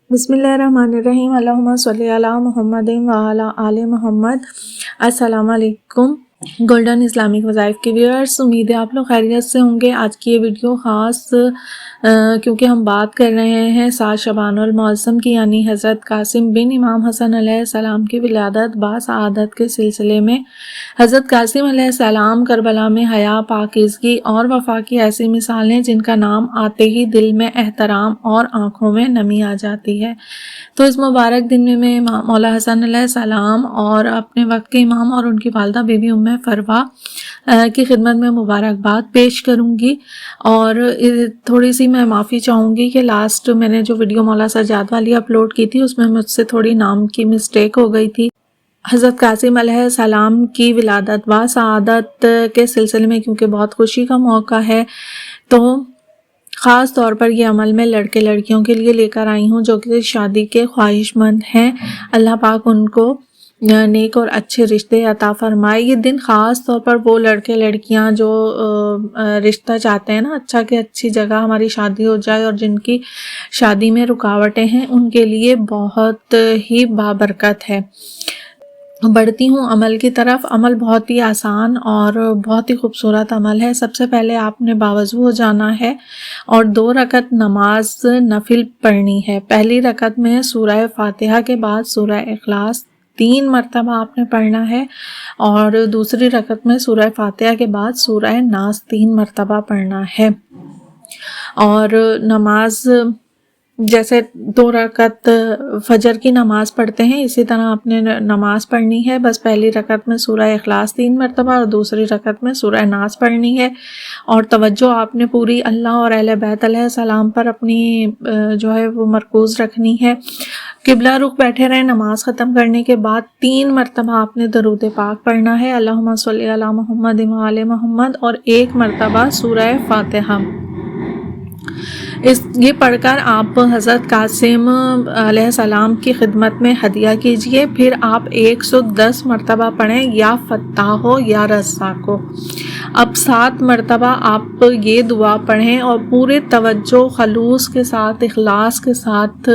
بسم اللہ الرحمن الرحیم، اللہم صلی علی محمد و علی آل محمد۔ السلام علیکم گولڈن اسلامک وظائف کے ویورز، امید ہے آپ لوگ خیریت سے ہوں گے۔ آج کی یہ ویڈیو خاص کیونکہ ہم بات کر رہے ہیں 7 شعبان المعظم کی، یعنی حضرت قاسم بن امام حسن علیہ السلام کی ولادت باسعادت کے سلسلے میں۔ حضرت قاسم علیہ السلام کربلا میں حیا، پاکیزگی اور وفا کی ایسی مثالیں جن کا نام آتے ہی دل میں احترام اور آنکھوں میں نمی آ جاتی ہے۔ تو اس مبارک دن میں مولا حسن علیہ السلام اور اپنے وقت کے امام اور ان کی والدہ بی بی ام فروا کی خدمت میں مبارکباد پیش کروں گی، اور تھوڑی سی میں معافی چاہوں گی کہ لاسٹ میں نے جو ویڈیو مولا سجاد والی اپلوڈ کی تھی اس میں مجھ سے تھوڑی نام کی مسٹیک ہو گئی تھی۔ حضرت قاسم علیہ السلام کی ولادت باسعادت کے سلسلے میں کیونکہ بہت خوشی کا موقع ہے، تو خاص طور پر یہ عمل میں لڑکے لڑکیوں کے لیے لے کر آئی ہوں جو کہ شادی کے خواہش مند ہیں۔ اللہ پاک ان کو نیک اور اچھے رشتے عطا فرمائے۔ یہ دن خاص طور پر وہ لڑکے لڑکیاں جو رشتہ چاہتے ہیں نا، اچھا کہ اچھی جگہ ہماری شادی ہو جائے، اور جن کی شادی میں رکاوٹیں ہیں ان کے لیے بہت ہی بابرکت ہے۔ بڑھتی ہوں عمل کی طرف۔ عمل بہت ہی آسان اور بہت ہی خوبصورت عمل ہے۔ سب سے پہلے آپ نے باوضو ہو جانا ہے اور 2 رکعت نماز نفل پڑھنی ہے۔ پہلی رکعت میں سورہ فاتحہ کے بعد سورہ اخلاص 3 مرتبہ آپ نے پڑھنا ہے، اور دوسری رکعت میں سورہ فاتحہ کے بعد سورہ ناس 3 مرتبہ پڑھنا ہے۔ اور نماز جیسے 2 رکعت فجر کی نماز پڑھتے ہیں اسی طرح آپ نے نماز پڑھنی ہے، بس پہلی رکعت میں سورہ اخلاص 3 مرتبہ اور دوسری رکعت میں سورہ ناس پڑھنی ہے، اور توجہ آپ نے پوری اللہ اور اہل بیت علیہ السلام پر اپنی جو ہے وہ مرکوز رکھنی ہے۔ قبلہ رخ بیٹھے رہیں۔ نماز ختم کرنے کے بعد 3 مرتبہ آپ نے درود پاک پڑھنا ہے، اللہم صلی علی محمد و علی محمد، اور 1 مرتبہ سورہ فاتحہ۔ یہ پڑھ کر آپ حضرت قاسم علیہ السلام کی خدمت میں ہدیہ کیجئے۔ پھر آپ 110 مرتبہ پڑھیں، یا فتاح ہو یا رزاق ہو۔ اب 7 مرتبہ آپ یہ دعا پڑھیں اور پورے توجہ، خلوص کے ساتھ، اخلاص کے ساتھ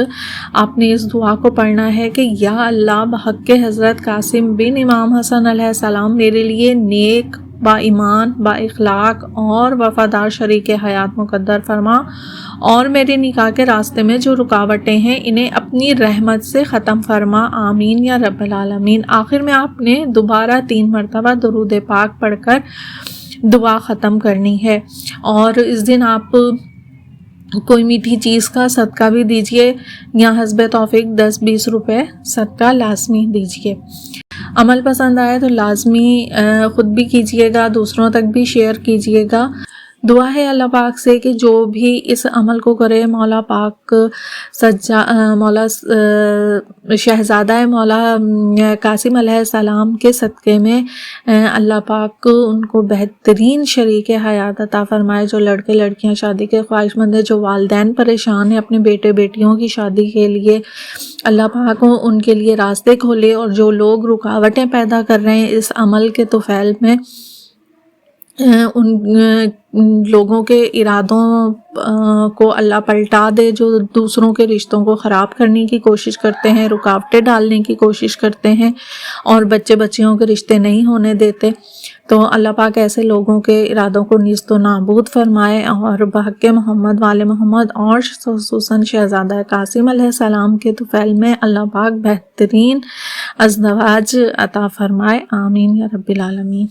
آپ نے اس دعا کو پڑھنا ہے کہ یا اللہ، بحق حضرت قاسم بن امام حسن علیہ السلام میرے لیے نیک، با ایمان، با اخلاق اور وفادار شریک حیات مقدر فرما، اور میرے نکاح کے راستے میں جو رکاوٹیں ہیں انہیں اپنی رحمت سے ختم فرما، آمین یا رب العالمین۔ آخر میں آپ نے دوبارہ 3 مرتبہ درود پاک پڑھ کر دعا ختم کرنی ہے، اور اس دن آپ کوئی میٹھی چیز کا صدقہ بھی دیجئے، یا حسب توفیق 10-20 روپے صدقہ لازمی دیجئے۔ عمل پسند آئے تو لازمی خود بھی کیجئے گا، دوسروں تک بھی شیئر کیجئے گا۔ دعا ہے اللہ پاک سے کہ جو بھی اس عمل کو کرے، مولا پاک مولا شہزادہ مولا قاسم علیہ السلام کے صدقے میں اللہ پاک ان کو بہترین شریک حیات عطا فرمائے۔ جو لڑکے لڑکیاں شادی کے خواہش مند ہیں، جو والدین پریشان ہیں اپنے بیٹے بیٹیوں کی شادی کے لیے، اللہ پاک ان کے لیے راستے کھولے، اور جو لوگ رکاوٹیں پیدا کر رہے ہیں اس عمل کے طفیل میں، ان لوگوں کے ارادوں کو اللہ پلٹا دے جو دوسروں کے رشتوں کو خراب کرنے کی کوشش کرتے ہیں، رکاوٹیں ڈالنے کی کوشش کرتے ہیں، اور بچے بچیوں کے رشتے نہیں ہونے دیتے۔ تو اللہ پاک ایسے لوگوں کے ارادوں کو نیست و نابود فرمائے، اور بحق محمد وآل محمد اور خصوصاً شہزادہ قاسم علیہ السلام کے طفیل میں اللہ پاک بہترین ازدواج عطا فرمائے، آمین یا رب العالمین۔